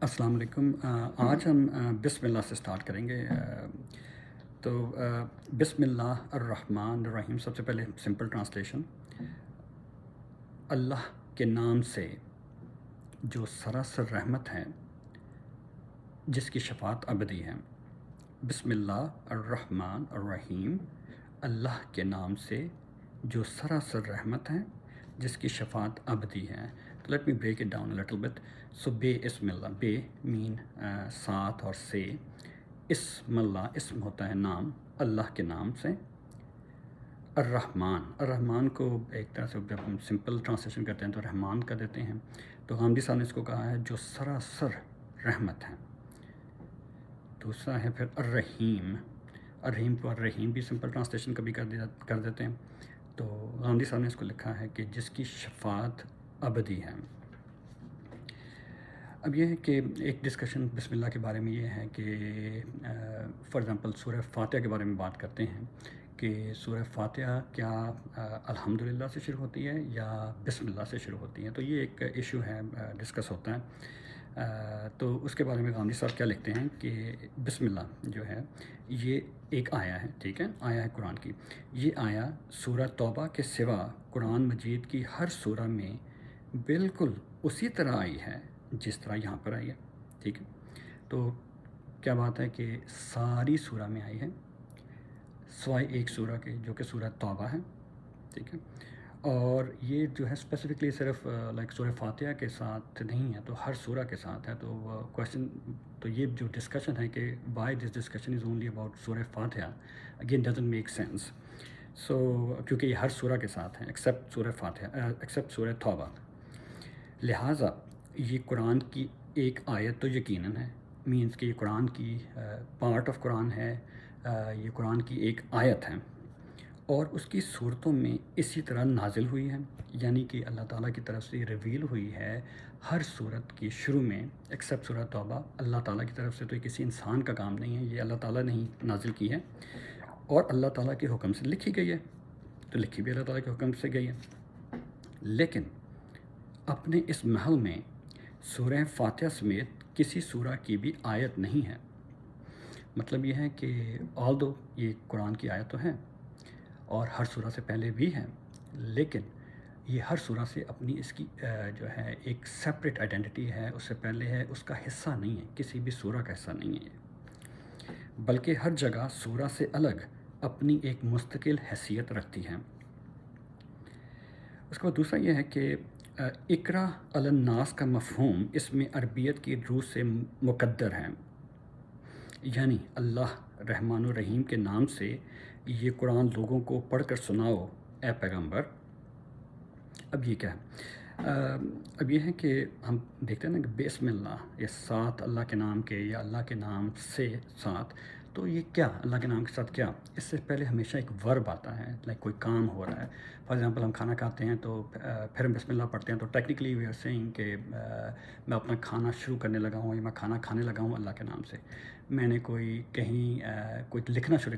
السلام علیکم۔ آج ہم بسم اللہ سے سٹارٹ کریں گے۔ تو بسم اللہ الرحمن الرحیم، سب سے پہلے سمپل ٹرانسلیشن، اللہ کے نام سے جو سراسر رحمت ہے، جس کی شفاعت ابدی ہے۔ بسم اللہ الرحمن الرحیم، اللہ کے نام سے جو سراسر رحمت ہے، جس کی شفاعت ابدی ہے۔ تو let me break it down a little bit. So بے اسم اللہ، بے مین ساتھ، اور سے اسم اللہ، اسم ہوتا ہے نام، اللہ کے نام سے۔ الرحمن، الرحمن کو ایک طرح سے جب ہم سمپل ٹرانسلیشن کرتے ہیں تو رحمان کا دیتے ہیں، تو غامدی صاحب نے اس کو کہا ہے جو سراسر رحمت ہے۔ دوسرا ہے پھر الرحیم، الرحیم کو الرحیم بھی سمپل ٹرانسلیشن کبھی کر دیتے ہیں، تو غامدی صاحب نے اس کو لکھا ہے کہ جس کی شفاعت ابدی ہے۔ اب یہ ہے کہ ایک ڈسکشن بسم اللہ کے بارے میں یہ ہے کہ فار ایگزامپل سورہ فاتحہ کے بارے میں بات کرتے ہیں کہ سورہ فاتحہ کیا الحمدللہ سے شروع ہوتی ہے یا بسم اللہ سے شروع ہوتی ہے، تو یہ ایک ایشو ہے، ڈسکس ہوتا ہے۔ تو اس کے بارے میں غامدی صاحب کیا لکھتے ہیں کہ بسم اللہ جو ہے یہ ایک آیا ہے، ٹھیک ہے، آیا ہے قرآن کی۔ یہ آیا سورہ توبہ کے سوا قرآن مجید کی ہر سورہ میں بالکل اسی طرح آئی ہے جس طرح یہاں پر آئی ہے، ٹھیک ہے۔ تو کیا بات ہے کہ ساری سورہ میں آئی ہے سوائے ایک سورہ کے، جو کہ سورہ توبہ ہے، ٹھیک ہے۔ اور یہ جو ہے اسپیسیفکلی صرف لائک سورہ فاتحہ کے ساتھ نہیں ہے، تو ہر سورہ کے ساتھ ہے۔ تو کویشچن، تو یہ جو ڈسکشن ہے کہ why this discussion is only about سورہ فاتحہ، اگین ڈزنٹ میک سینس۔ سو کیونکہ یہ ہر سورہ کے ساتھ ہیں ایکسیپٹ سورہ فاتحہ، ایکسیپٹ سورہ توبہ، لہٰذا یہ قرآن کی ایک آیت تو یقیناً ہے، مینس کہ یہ قرآن کی پارٹ آف قرآن ہے، یہ قرآن کی ایک آیت ہے، اور اس کی صورتوں میں اسی طرح نازل ہوئی ہے، یعنی کہ اللہ تعالیٰ کی طرف سے ریویل ہوئی ہے ہر صورت کی شروع میں، ایکسیپٹ سورہ توبہ۔ اللہ تعالیٰ کی طرف سے تو یہ کسی انسان کا کام نہیں ہے، یہ اللہ تعالیٰ نے ہی نازل کی ہے، اور اللہ تعالیٰ کے حکم سے لکھی گئی ہے، تو لکھی بھی اللہ تعالیٰ کے حکم سے گئی ہے۔ لیکن اپنے اس محل میں سورہ فاتحہ سمیت کسی سورہ کی بھی آیت نہیں ہے۔ مطلب یہ ہے کہ آلدو یہ قرآن کی آیت تو ہے اور ہر سورہ سے پہلے بھی ہے، لیکن یہ ہر سورہ سے اپنی اس کی جو ہے ایک سیپریٹ آئیڈینٹی ہے، اس سے پہلے ہے، اس کا حصہ نہیں ہے، کسی بھی سورہ کا حصہ نہیں ہے یہ، بلکہ ہر جگہ سورہ سے الگ اپنی ایک مستقل حیثیت رکھتی ہے۔ اس کے بعد دوسرا یہ ہے کہ اقرا علی الناس کا مفہوم اس میں عربیت کی روح سے مقدر ہے، یعنی اللہ رحمان الرحیم کے نام سے یہ قرآن لوگوں کو پڑھ کر سناؤ اے پیغمبر۔ اب یہ کیا ہے؟ اب یہ ہے کہ ہم دیکھتے ہیں نا کہ بسم اللہ، یہ ساتھ اللہ کے نام کے یا اللہ کے نام سے ساتھ، تو یہ کیا اللہ کے نام کے ساتھ کیا؟ اس سے پہلے ہمیشہ ایک ورب آتا ہے، لائک کوئی کام ہو رہا ہے۔ فار ایگزامپل ہم کھانا کھاتے ہیں تو پھر ہم بسم اللہ پڑھتے ہیں، تو ٹیکنیکلی وی آر سیئنگ کہ میں اپنا کھانا شروع کرنے لگا ہوں یا میں کھانا کھانے لگا ہوں اللہ کے نام سے۔ میں نے کوئی کہیں کوئی لکھنا شروع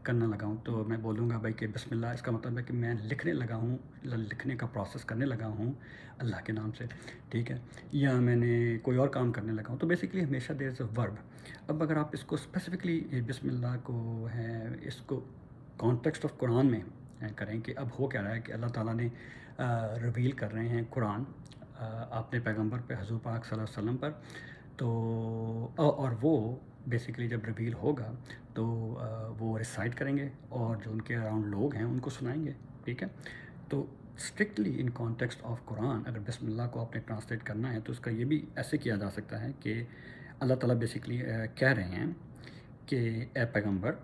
کرنا لگا ہوں تو میں بولوں گا بھائی کہ بسم اللہ، اس کا مطلب ہے کہ میں لکھنے لگا ہوں، لکھنے کا پروسیس کرنے لگا ہوں اللہ کے نام سے، ٹھیک ہے۔ یا میں نے کوئی اور کام کرنے لگا ہوں، تو بیسیکلی ہمیشہ دیر از اے ورب۔ اب اگر آپ اس کو اسپیسیفکلی بسم اللہ کو ہے، اس کو کانٹیکسٹ آف قرآن میں کریں کہ اب ہو کیا رہا ہے کہ اللہ تعالیٰ نے ریویل کر رہے ہیں قرآن اپنے پیغمبر پہ، حضور پاک صلی اللہ علیہ وسلم پر، تو اور وہ بیسیکلی جب ریویل ہوگا تو وہ ریسائٹ کریں گے اور جو ان کے اراؤنڈ لوگ ہیں ان کو سنائیں گے، ٹھیک ہے۔ تو اسٹرکٹلی ان کانٹیکسٹ آف قرآن اگر بسم اللہ کو آپ نے ٹرانسلیٹ کرنا ہے تو اس کا یہ بھی ایسے کیا جا سکتا ہے کہ اللہ تعالیٰ بیسیکلی کہہ رہے ہیں کہ اے پیغمبر،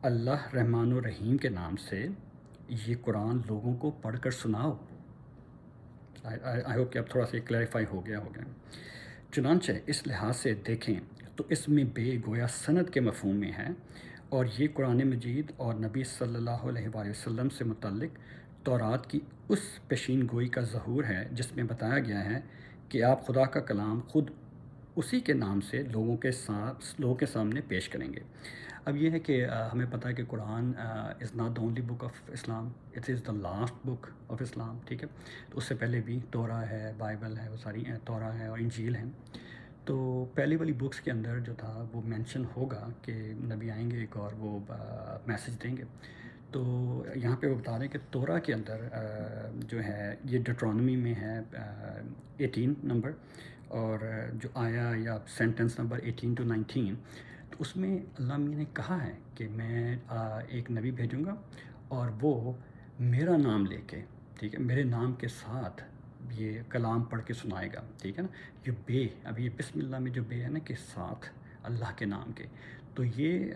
اللہ رحمان الرحیم کے نام سے یہ قرآن لوگوں کو پڑھ کر سناؤ۔ آئی ہوپ کہ اب تھوڑا سا کلیریفائی ہو گیا ہوگا۔ چنانچہ اس لحاظ سے دیکھیں تو اس میں بے گویا سند کے مفہوم میں ہے، اور یہ قرآن مجید اور نبی صلی اللہ علیہ وآلہ وسلم سے متعلق تورات کی اس پیشین گوئی کا ظہور ہے جس میں بتایا گیا ہے کہ آپ خدا کا کلام خود اسی کے نام سے لوگوں کے سامنے پیش کریں گے۔ اب یہ ہے کہ ہمیں پتہ ہے کہ قرآن is not the only book of اسلام، it is the last book of اسلام، ٹھیک ہے۔ تو اس سے پہلے بھی تورا ہے، بائبل ہے، وہ ساری تورا ہے اور انجیل ہیں۔ تو پہلی والی بکس کے اندر جو تھا وہ مینشن ہوگا کہ نبی آئیں گے ایک اور وہ میسج دیں گے. تو یہاں پہ وہ بتا رہے ہیں کہ تورا کے اندر جو ہے یہ ڈیٹرانومی میں ہے 18 نمبر، اور جو آیا یا سینٹنس نمبر 18 to 19، تو اس میں اللہ میاں نے کہا ہے کہ میں ایک نبی بھیجوں گا اور وہ میرا نام لے کے، ٹھیک ہے، میرے نام کے ساتھ یہ کلام پڑھ کے سنائے گا، ٹھیک ہے نا. یہ بے، ابھی یہ بسم اللہ میں جو بے ہے نا کہ ساتھ اللہ کے نام کے، تو یہ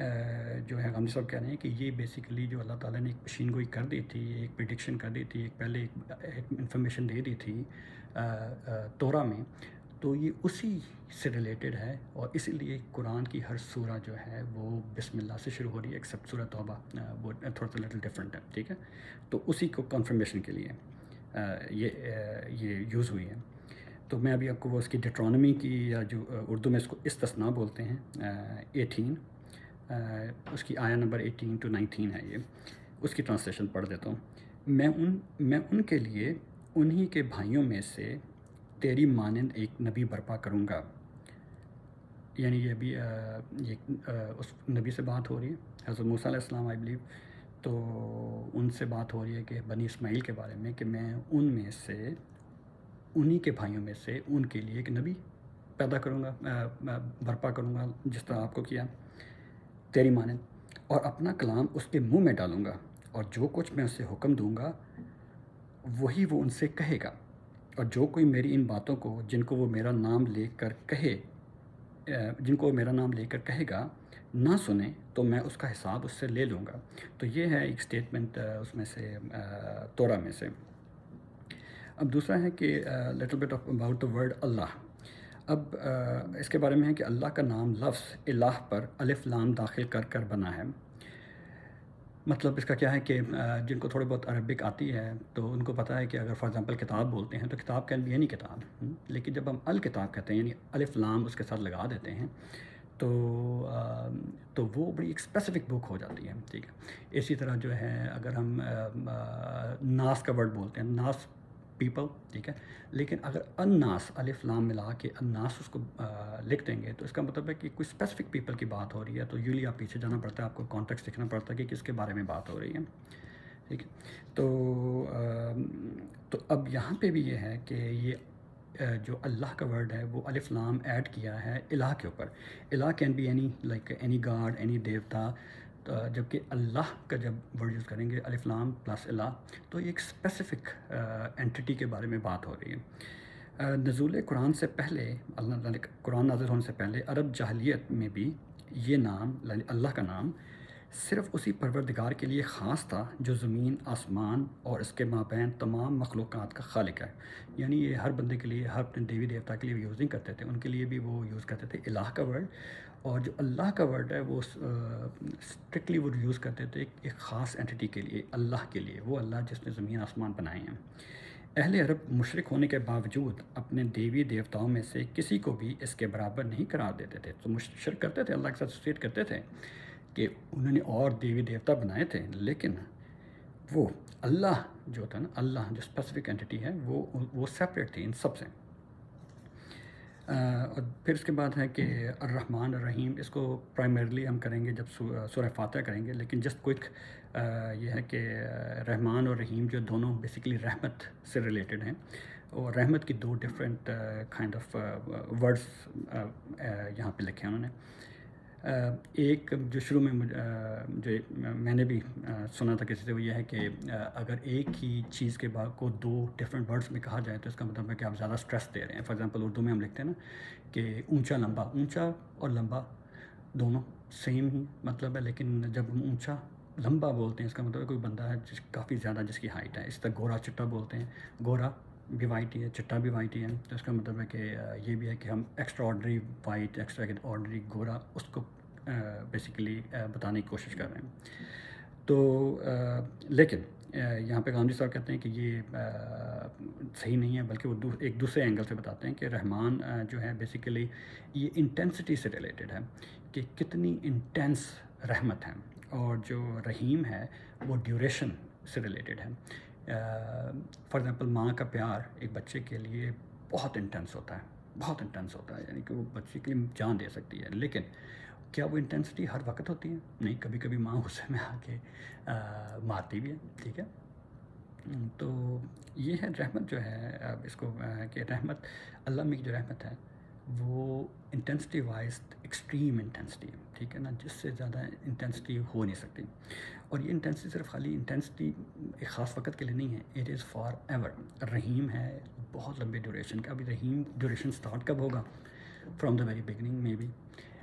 جو ہے غامدی صاحب کہہ رہے ہیں کہ یہ بیسیکلی جو اللہ تعالیٰ نے ایک پیشین گوئی کر دی تھی، ایک پریڈکشن کر دی تھی، ایک پہلے ایک انفارمیشن دے دی تھی تورا میں، تو یہ اسی سے ریلیٹڈ ہے. اور اسی لیے قرآن کی ہر سورہ جو ہے وہ بسم اللہ سے شروع ہو رہی ہے، ایکسیپٹ سورہ توبہ، وہ تھوڑا سا لٹل ڈفرینٹ ہے، ٹھیک ہے. تو اسی کو کنفرمیشن کے لیے یہ یوز ہوئی ہے. تو میں ابھی آپ کو وہ اس کی ڈیٹرانومی کی، یا جو اردو میں اس کو استثناء بولتے ہیں، 18، اس کی آیا نمبر 18 to 19 ہے، یہ اس کی ٹرانسلیشن پڑھ دیتا ہوں. میں ان کے لیے انہی کے بھائیوں میں سے تیری مانند ایک نبی برپا کروں گا. یعنی یہ بھی یہ اس نبی سے بات ہو رہی ہے، حضرت موسیٰ علیہ السلام آئی بلیو. تو ان سے بات ہو رہی ہے کہ بنی اسماعیل کے بارے میں، کہ میں ان میں سے، انہی کے بھائیوں میں سے ان کے لیے ایک نبی پیدا کروں گا، برپا کروں گا، جس طرح آپ کو کیا، تیری مانند، اور اپنا کلام اس کے منہ میں ڈالوں گا، اور جو کچھ میں اسے حکم دوں گا وہی وہ ان سے کہے گا. اور جو کوئی میری ان باتوں کو، جن کو وہ میرا نام لے کر کہے گا نہ سنے، تو میں اس کا حساب اس سے لے لوں گا. تو یہ ہے ایک اسٹیٹمنٹ اس میں سے تورا میں سے. اب دوسرا ہے کہ little bit of about the word اللہ. اب اس کے بارے میں ہے کہ اللہ کا نام لفظ الہ پر الف لام داخل کر کر بنا ہے. مطلب اس کا کیا ہے کہ جن کو تھوڑی بہت عربک آتی ہے تو ان کو پتہ ہے کہ اگر فار ایگزامپل کتاب بولتے ہیں تو کتاب کین بی اینی کتاب، لیکن جب ہم الکتاب کہتے ہیں، یعنی الف لام اس کے ساتھ لگا دیتے ہیں، تو وہ بڑی ایک اسپیسیفک بک ہو جاتی ہے، ٹھیک ہے. اسی طرح جو ہے اگر ہم ناس کا ورڈ بولتے ہیں، ناس پیپل، ٹھیک ہے، لیکن اگر الناس الف لام ملا کے الناس اس کو لکھ دیں گے تو اس کا مطلب ہے کہ کوئی اسپیسیفک پیپل کی بات ہو رہی ہے. تو یولی آپ پیچھے جانا پڑتا ہے، آپ کو کانٹیکسٹ دیکھنا پڑتا ہے کہ کس کے بارے میں بات ہو رہی ہے، ٹھیک ہے. تو اب یہاں پہ بھی یہ ہے کہ یہ جو اللہ کا ورڈ ہے وہ الف لام ایڈ کیا ہے الہ کے اوپر. الہ can be any, like any god, any دیوتا، جبکہ اللہ کا جب ورڈ یوز کریں گے الف لام پلس الہ، تو یہ ایک اسپیسیفک اینٹی کے بارے میں بات ہو رہی ہے. نزول قرآن سے پہلے، قرآن نازل ہونے سے پہلے عرب جاہلیت میں بھی یہ نام، اللہ کا نام، صرف اسی پروردگار کے لیے خاص تھا جو زمین، آسمان اور اس کے مابین تمام مخلوقات کا خالق ہے. یعنی یہ ہر بندے کے لیے، ہر دیوی دیوتا کے لیے یوز نہیں کرتے تھے، ان کے لیے بھی وہ یوز کرتے تھے الہ کا ورڈ. اور جو اللہ کا ورڈ ہے وہ اسٹرکٹلی وہ یوز کرتے تھے ایک خاص اینٹی کے لیے، اللہ کے لیے، وہ اللہ جس نے زمین آسمان بنائے ہیں. اہل عرب مشرک ہونے کے باوجود اپنے دیوی دیوتاؤں میں سے کسی کو بھی اس کے برابر نہیں قرار دیتے تھے. تو شرک کرتے تھے، اللہ کے ساتھ ایسوسیٹ کرتے تھے کہ انہوں نے اور دیوی دیوتا بنائے تھے، لیکن وہ اللہ جو تھا نا، اللہ جو اسپیسیفک اینٹی ہے وہ سیپریٹ تھی ان سب سے. اور پھر اس کے بعد ہے کہ الرحمن الرحیم، اس کو پرائمرلی ہم کریں گے جب سورہ فاتحہ کریں گے، لیکن جسٹ کوئک یہ ہے کہ رحمان اور رحیم جو دونوں بیسیکلی رحمت سے ریلیٹڈ ہیں، اور رحمت کی دو ڈفرینٹ کائنڈ آف ورڈس یہاں پہ لکھے ہیں انہوں نے. ایک جو شروع میں جو میں نے بھی سنا تھا کسی سے، وہ یہ ہے کہ اگر ایک ہی چیز کے بعد کو دو ڈفرینٹ ورڈس میں کہا جائے تو اس کا مطلب ہے کہ آپ زیادہ اسٹریس دے رہے ہیں. فار ایگزامپل اردو میں ہم لکھتے ہیں نا کہ اونچا لمبا، اونچا اور لمبا دونوں سیم ہی مطلب ہے، لیکن جب ہم اونچا لمبا بولتے ہیں اس کا مطلب ہے کوئی بندہ ہے کافی زیادہ جس کی ہائٹ ہے. اس طرح گورا چٹا بولتے ہیں، گورا بھی وائٹ ہی ہے، چٹا بھی وائٹ ہی ہے، تو اس کا مطلب ہے کہ یہ بھی ہے کہ ہم extra ordinary white, extra ordinary گورا، اس کو بیسیکلی بتانے کی کوشش کر رہے ہیں. تو لیکن یہاں پہ غامدی صاحب کہتے ہیں کہ یہ صحیح نہیں ہے، بلکہ وہ ایک دوسرے اینگل سے بتاتے ہیں کہ رحمان جو ہے بیسیکلی یہ انٹینسٹی سے ریلیٹڈ ہے، کہ کتنی انٹینس رحمت ہے، اور جو رحیم ہے وہ ڈیوریشن سے ریلیٹڈ ہے. فار ایگزامپل ماں کا پیار ایک بچے کے لیے بہت انٹینس ہوتا ہے، بہت انٹینس ہوتا ہے، یعنی کہ وہ بچے کے لیے جان دے سکتی ہے. لیکن کیا وہ انٹینسٹی ہر وقت ہوتی ہے؟ نہیں، کبھی کبھی ماں غصے میں آ کے مارتی بھی ہے. ٹھیک ہے. تو یہ ہے رحمت جو ہے، اب اس کو کہ رحمت اللہ میں کی جو رحمت ہے وہ انٹینسٹی وائز ایکسٹریم انٹینسٹی ہے. ٹھیک ہے نا، جس سے زیادہ انٹینسٹی ہو نہیں سکتی. اور یہ انٹینسٹی صرف خالی انٹینسٹی ایک خاص وقت کے لیے نہیں ہے، اٹ از فار ایور. رحیم ہے بہت لمبے ڈیوریشن کا. ابھی رحیم ڈیوریشن سٹارٹ کب ہوگا؟ فرام دا ویری بگننگ میں بھی.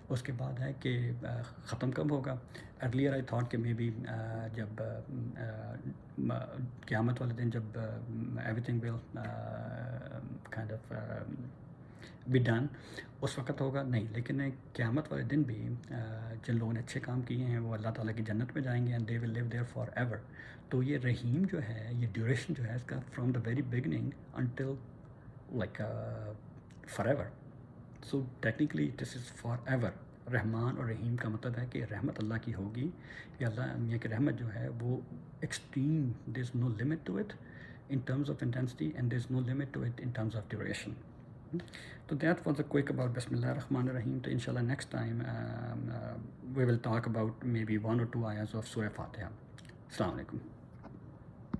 اس کے بعد ہے کہ ختم کب ہوگا؟ ارلیئر آئی تھاٹ کہ مے بی جب قیامت والے دن جب everything will kind of be done, اس وقت ہوگا. نہیں، لیکن قیامت والے دن بھی جن لوگوں نے اچھے کام کیے ہیں وہ اللہ تعالیٰ کی جنت میں جائیں گے and they will live there forever. تو یہ رحیم جو ہے، یہ ڈیوریشن جو ہے اس کا from the very beginning until like forever. So technically this is forever. رحمان اور رحیم کا مطلب ہے کہ رحمت اللہ کی ہوگی، یا اللہ میاں کی رحمت جو ہے وہ extreme, there is no limit to it in terms of intensity and there is no limit to it in terms of duration. تو that was a quick about بسم اللہ الرحمن الرحیم. تو انشاءاللہ next time we will talk about maybe 1 or 2 آیاتس of سورہ فاتحہ. السلام علیکم.